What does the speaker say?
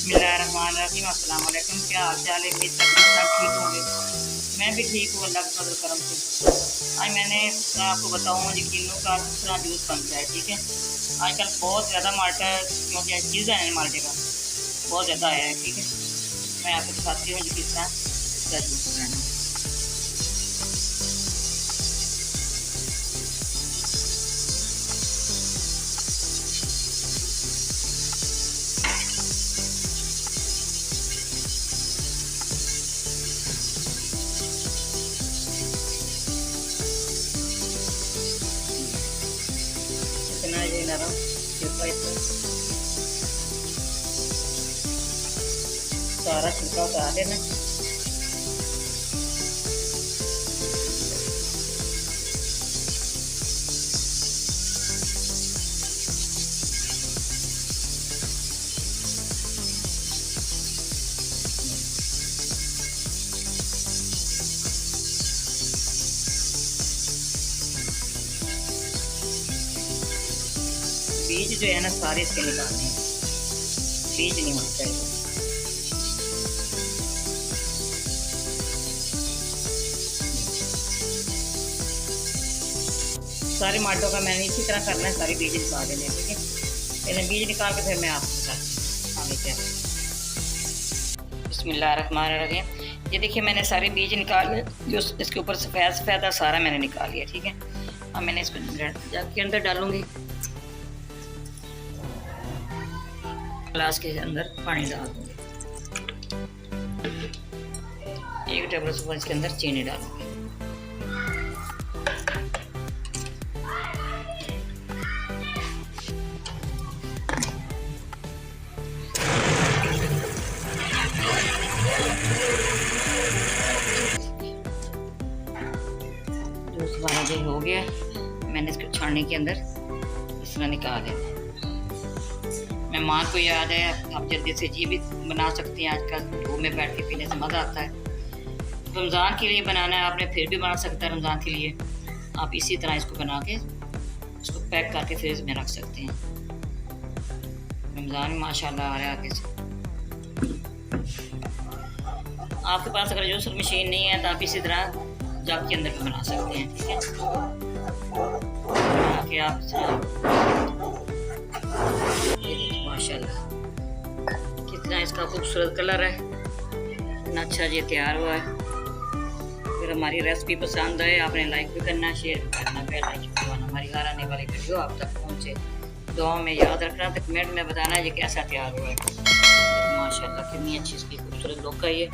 बिस्मिल्लाहिर्रहमानिर्रहीम। अस्सलाम वालेकुम। क्या हाल चाल है? सब ठीक होंगे। मैं भी ठीक हूँ अल्लाह के फजल करम से। आज मैंने आपको बताऊँ जी किन्नू का किस तरह जूस बनता है। ठीक है, आजकल बहुत ज़्यादा माल्टा क्योंकि सीज़न है माल्टे का, बहुत ज़्यादा आया है। ठीक है, मैं आपको दिखाती हूँ जी किस तरह इसका जूस बनाना है। इतना ये नरम छिलका, इसका सारा छिलका उतार देना। बीज जो है ना सारे इसके निकालने हैं, बीज नहीं होना चाहिए। सारे माल्टों का मैंने इसी तरह करना है, सारे बीज निकाल देने हैं। ठीक है, पहले बीज निकाल के फिर मैं आपको बताती हूँ आगे क्या। बिस्मिल्लाहिर्रहमानिर्रहीम। ये देखिए मैंने सारे बीज निकाल लिए, जो इसके ऊपर सफ़ेद सफ़ेद है सारा मैंने निकाल लिया। ठीक है, अब मैंने इसको जग के अंदर डालूंगी, ग्लास के अंदर पानी डाल दूंगी, 1 टेबल स्पून इसके अंदर चीनी डालूंगी। जूस हमारा जो हो गया, मैंने इसको छानने के अंदर इस तरह निकाल देना है। मेहमान को याद है, आप जल्दी से जी भी बना सकते हैं। आजकल धूप में बैठ के पीने से मज़ा आता है। रमज़ान के लिए बनाना है आपने, फिर भी बना सकता है। रमज़ान के लिए आप इसी तरह इसको बना के इसको पैक करके फ्रिज में रख सकते हैं। रमज़ान माशाल्लाह आ रहा है आगे से। आपके पास अगर जूसर मशीन नहीं है तो आप इसी तरह जग के अंदर भी बना सकते हैं। ठीक है, बना के आप माशाल्लाह कितना इसका खूबसूरत कलर है, कितना अच्छा ये तैयार हुआ है। अगर हमारी रेसिपी पसंद आए आपने लाइक भी करना, शेयर भी करना, बेल आइकन दबाना, हमारी हर आने वाली वीडियो आप तक पहुँचे। दुआ में याद रखना, तो कमेंट में बताना ये कैसा तैयार हुआ है। माशाल्लाह कितनी अच्छी इसकी खूबसूरत लुक है ये।